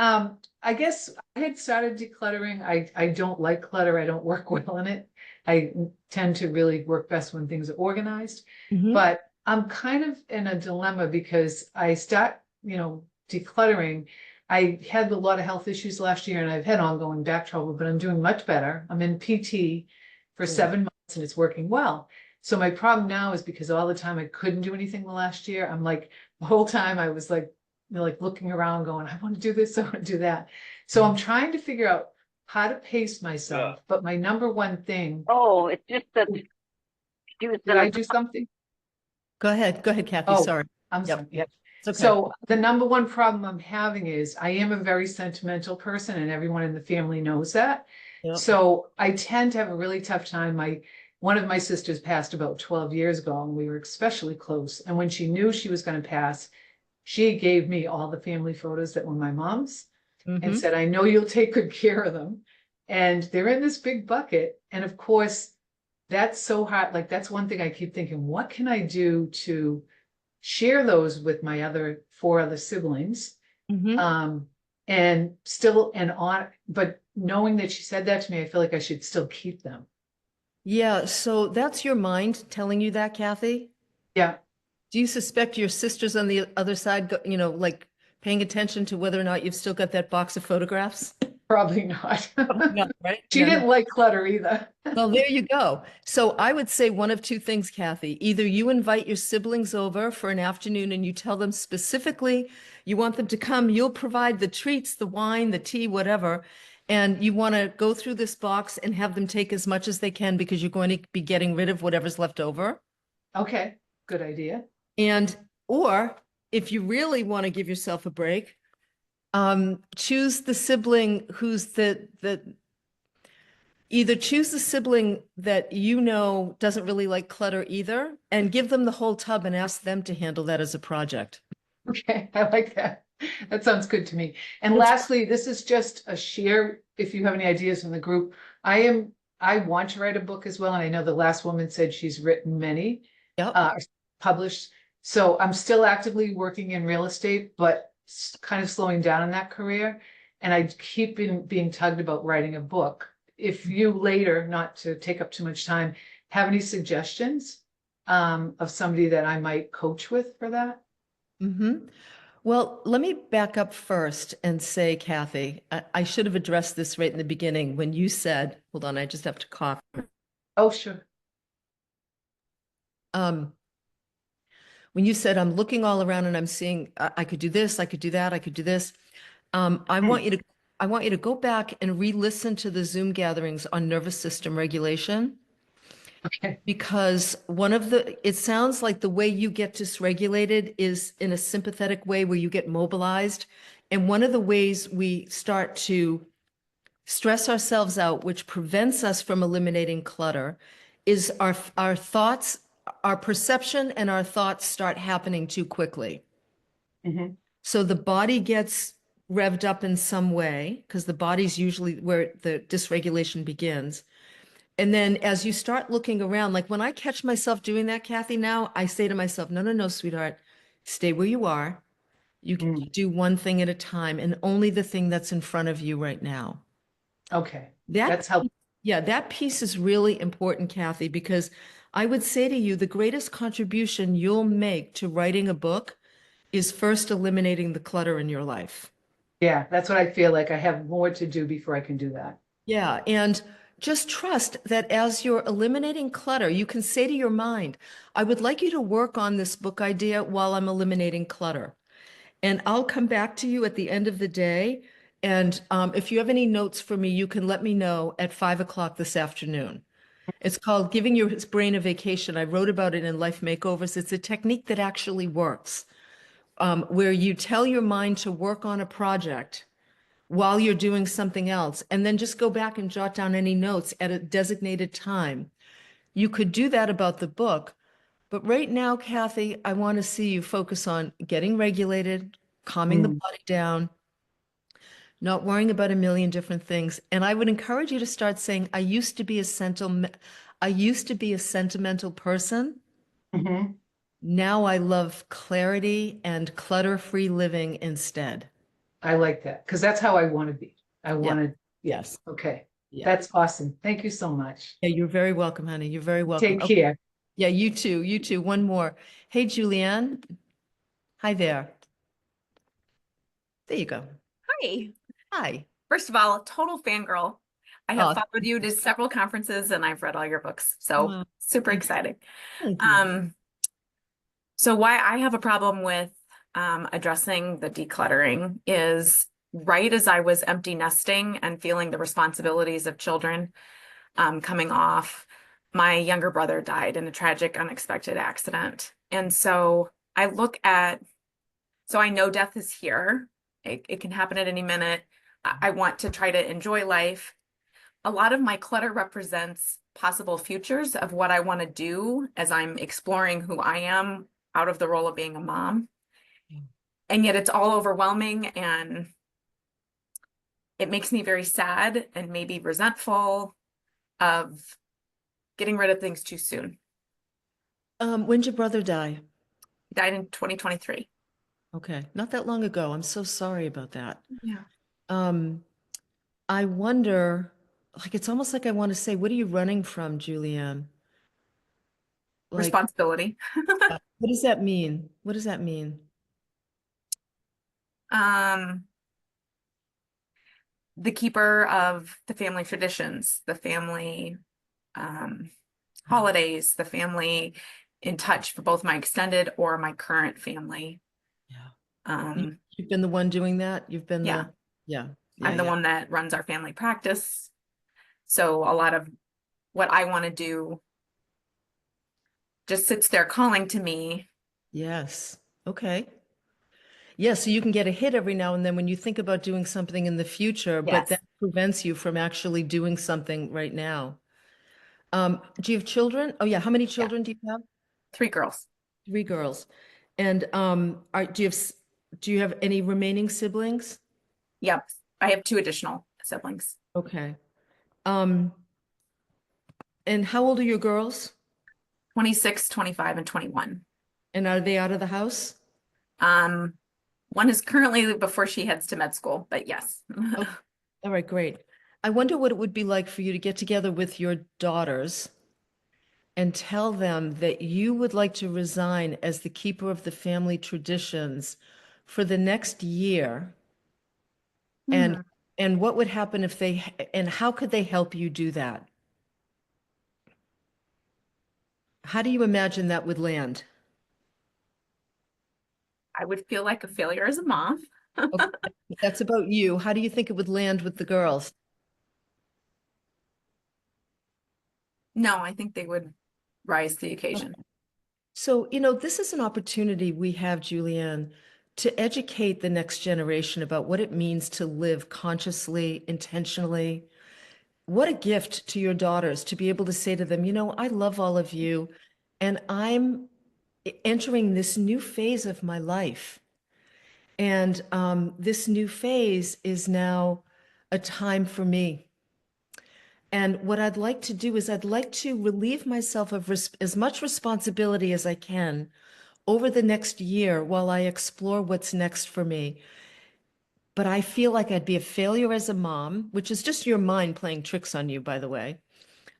I guess I had started decluttering. I don't like clutter. I don't work well in it. I tend to really work best when things are organized. Mhm. But I'm kind of in a dilemma because I start, decluttering. I had a lot of health issues last year and I've had ongoing back trouble, but I'm doing much better. I'm in PT for Good. 7 months and it's working well. So my problem now is because all the time I couldn't do anything the last year, I'm like, the whole time I was like, like looking around going, I want to do this, I want to do that. So I'm trying to figure out how to pace myself. But my number one thing, Oh, it's just that she was did I gonna. do something? Go ahead, Kathy. Oh, Sorry. I'm Yep. sorry. Yeah. It's okay. So the number one problem I'm having is I am a very sentimental person and everyone in the family knows that. Yep. So I tend to have a really tough time. One of my sisters passed about 12 years ago and we were especially close. And when she knew she was going to pass, she gave me all the family photos that were my mom's and Mhm. said, I know you'll take good care of them. And they're in this big bucket. And of course, that's so hard. Like, that's one thing I keep thinking, what can I do to share those with my 4 other siblings? Mhm. And still, but knowing that she said that to me, I feel like I should still keep them. Yeah, so that's your mind telling you that, Kathy? Yeah, Do you suspect your sister's on the other side, like paying attention to whether or not you've still got that box of photographs? probably not. No, right? She No, no. didn't like clutter either. Well, there you go. So I would say one of two things, Kathy. Either you invite your siblings over for an afternoon and you tell them specifically you want them to come, you'll provide the treats, the wine, the tea, whatever. And you want to go through this box and have them take as much as they can because you're going to be getting rid of whatever's left over. Okay, good idea. Or if you really want to give yourself a break, choose the sibling who's either choose the sibling that doesn't really like clutter either, and give them the whole tub and ask them to handle that as a project. Okay, I like that. That sounds good to me. And lastly, this is just a share. If you have any ideas from the group, I want to write a book as well. And I know the last woman said she's written many, Yep. Published. So I'm still actively working in real estate, but kind of slowing down in that career. And I keep being tugged about writing a book. If you later, not to take up too much time, have any suggestions of somebody that I might coach with for that? Mm-hmm. Well, let me back up first and say, Kathy, I should have addressed this right in the beginning when you said, hold on, I just have to cough. Oh, sure. When you said, I'm looking all around and I'm seeing, I could do this, I could do that, I could do this. I want you to go back and re-listen to the Zoom gatherings on nervous system regulation. Okay. Because it sounds like the way you get dysregulated is in a sympathetic way where you get mobilized. And one of the ways we start to stress ourselves out, which prevents us from eliminating clutter, is our thoughts, our perception and our thoughts start happening too quickly. Mm-hmm. So the body gets revved up in some way because the body's usually where the dysregulation begins. And then as you start looking around, like when I catch myself doing that, Kathy, now I say to myself, no, sweetheart, stay where you are. You can do one thing at a time and only the thing that's in front of you right now. Okay. That's helpful. Yeah, that piece is really important, Kathy, because I would say to you, the greatest contribution you'll make to writing a book is first eliminating the clutter in your life. Yeah, that's what I feel like. I have more to do before I can do that. Yeah, and just trust that as you're eliminating clutter, you can say to your mind, I would like you to work on this book idea while I'm eliminating clutter. And I'll come back to you at the end of the day. And if you have any notes for me, you can let me know at 5 o'clock this afternoon. It's called Giving Your Brain a Vacation. I wrote about it in Life Makeovers. It's a technique that actually works, where you tell your mind to work on a project while you're doing something else, and then just go back and jot down any notes at a designated time. You could do that about the book, but right now, Kathy, I want to see you focus on getting regulated, calming the Mm. body down, not worrying about a million different things. And I would encourage you to start saying, I used to be a sentimental person. Mhm. Now I love clarity and clutter-free living instead. I like that because that's how I want to be. I Yeah. want to, Yes. okay. Yeah. That's awesome. Thank you so much. Yeah, you're very welcome, honey. You're very welcome. Take care. Yeah, you too. You too. One more. Hey, Julianne. Hi there. There you go. Hi. Hi. First of all, total fangirl. I have Oh, followed you to several conferences and I've read all your books. So wow. super Thank exciting. Thank you. So why I have a problem with addressing the decluttering is right as I was empty nesting and feeling the responsibilities of children coming off, my younger brother died in a tragic, unexpected accident. And so I look at, so I know death is here. It can happen at any minute. I want to try to enjoy life. A lot of my clutter represents possible futures of what I want to do as I'm exploring who I am out of the role of being a mom. And yet it's all overwhelming and it makes me very sad and maybe resentful of getting rid of things too soon. When'd your brother die? He died in 2023. Okay, not that long ago. I'm so sorry about that. Yeah. I wonder, like, it's almost like I want to say, what are you running from, Julianne? Like, Responsibility. what does that mean? What does that mean? The keeper of the family traditions, the family holidays, the family in touch for both my extended or my current family. Yeah. You've been the one doing that? You've been Yeah. Yeah. I'm the one that runs our family practice. So a lot of what I want to do just sits there calling to me. Yes. Okay. Yeah, so you can get a hit every now and then when you think about doing something in the future, but Yes. that prevents you from actually doing something right now. Do you have children? Oh yeah, how many children do you have? 3 girls. 3 girls. And do you have any remaining siblings? Yep. I have 2 additional siblings. Okay. And how old are your girls? 26, 25, and 21. And are they out of the house? One is currently before she heads to med school, but yes. Okay. All right, great. I wonder what it would be like for you to get together with your daughters and tell them that you would like to resign as the keeper of the family traditions for the next year. And what would happen if and how could they help you do that? How do you imagine that would land? I would feel like a failure as a mom. Okay. That's about you. How do you think it would land with the girls? No, I think they would rise to the occasion. So, this is an opportunity we have, Julianne, to educate the next generation about what it means to live consciously, intentionally. What a gift to your daughters to be able to say to them, I love all of you, and I'm entering this new phase of my life. And this new phase is now a time for me. And what I'd like to do is I'd like to relieve myself of as much responsibility as I can over the next year while I explore what's next for me. But I feel like I'd be a failure as a mom, which is just your mind playing tricks on you, by the way.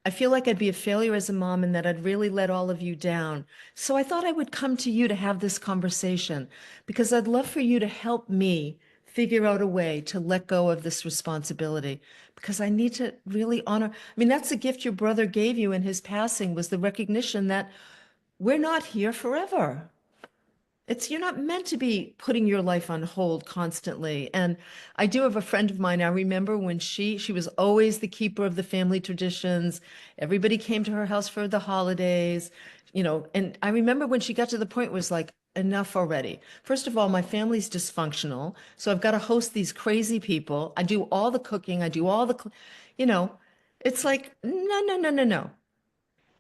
I feel like I'd be a failure as a mom and that I'd really let all of you down. So I thought I would come to you to have this conversation because I'd love for you to help me figure out a way to let go of this responsibility because I need to really honor. I mean, that's the gift your brother gave you in his passing was the recognition that we're not here forever. You're not meant to be putting your life on hold constantly. And I do have a friend of mine. I remember when she was always the keeper of the family traditions. Everybody came to her house for the holidays, and I remember when she got to the point where it was like, enough already. First of all, my family's dysfunctional. So I've got to host these crazy people. I do all the cooking. I do all you know, it's like, no, no, no, no, no.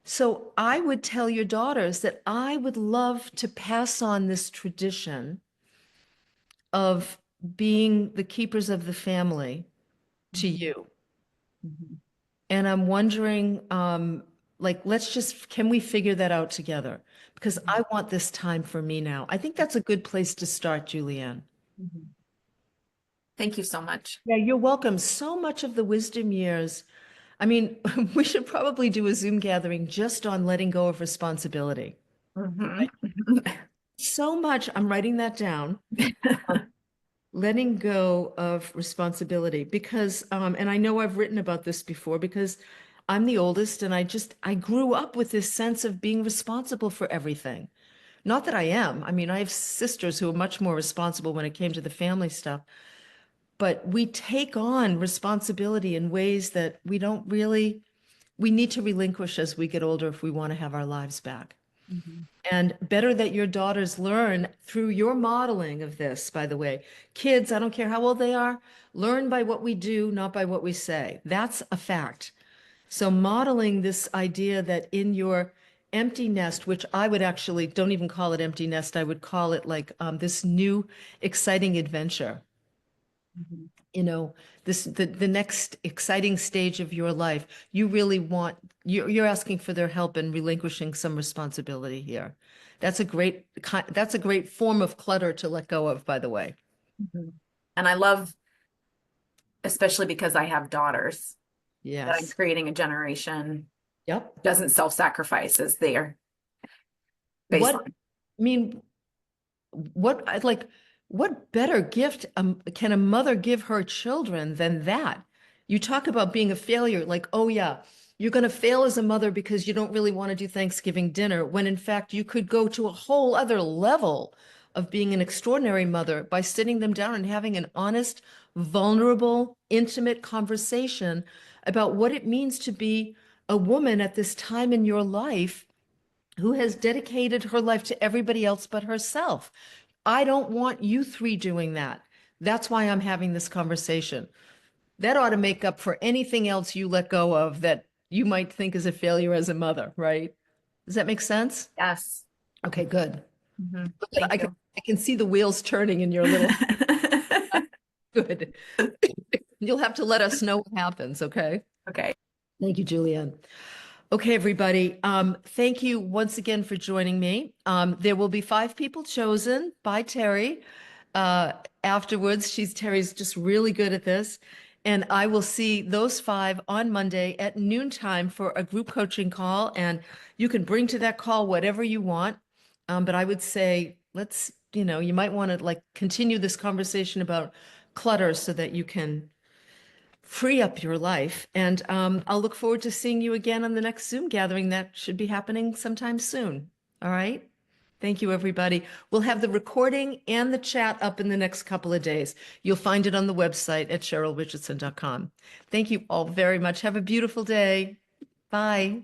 So I would tell your daughters that I would love to pass on this tradition of being the keepers of the family to you. And I'm wondering, can we figure that out together? Because I want this time for me now. I think that's a good place to start, Julianne. Thank you so much. Yeah, you're welcome. So much of the wisdom years. I mean, we should probably do a Zoom gathering just on letting go of responsibility. Mhm. So much, I'm writing that down. Letting go of responsibility because, and I know I've written about this before because I'm the oldest and I grew up with this sense of being responsible for everything. Not that I am. I mean, I have sisters who are much more responsible when it came to the family stuff, but we take on responsibility in ways that we need to relinquish as we get older if we want to have our lives back. And better that your daughters learn through your modeling of this, by the way. Kids, I don't care how old they are, learn by what we do, not by what we say. That's a fact. So modeling this idea that in your empty nest, which I would actually, don't even call it empty nest, I would call it like this new exciting adventure. The next exciting stage of your life, you're asking for their help in relinquishing some responsibility here. That's a great form of clutter to let go of, by the way. And I love, especially because I have daughters, that I'm Yes. creating a generation Yep. doesn't self-sacrifice as their What, baseline. I mean, what better gift can a mother give her children than that? You talk about being a failure, like, oh yeah, you're going to fail as a mother because you don't really want to do Thanksgiving dinner, when in fact you could go to a whole other level of being an extraordinary mother by sitting them down and having an honest, vulnerable, intimate conversation about what it means to be a woman at this time in your life who has dedicated her life to everybody else but herself. I don't want you three doing that. That's why I'm having this conversation. That ought to make up for anything else you let go of that you might think is a failure as a mother, right? Does that make sense? Yes. Okay, good. Thank I can see the wheels turning in your little good. You'll have to let us know what happens, okay? Okay. Thank you, Julianne. Okay, everybody. Thank you once again for joining me. There will be 5 people chosen by Terry. Afterwards, Terry's just really good at this. And I will see those 5 on Monday at noontime for a group coaching call. And you can bring to that call whatever you want. But I would say, you might want to continue this conversation about clutter so that you can free up your life. And I'll look forward to seeing you again on the next Zoom gathering that should be happening sometime soon. All right. Thank you, everybody. We'll have the recording and the chat up in the next couple of days. You'll find it on the website at CherylRichardson.com. Thank you all very much. Have a beautiful day. Bye.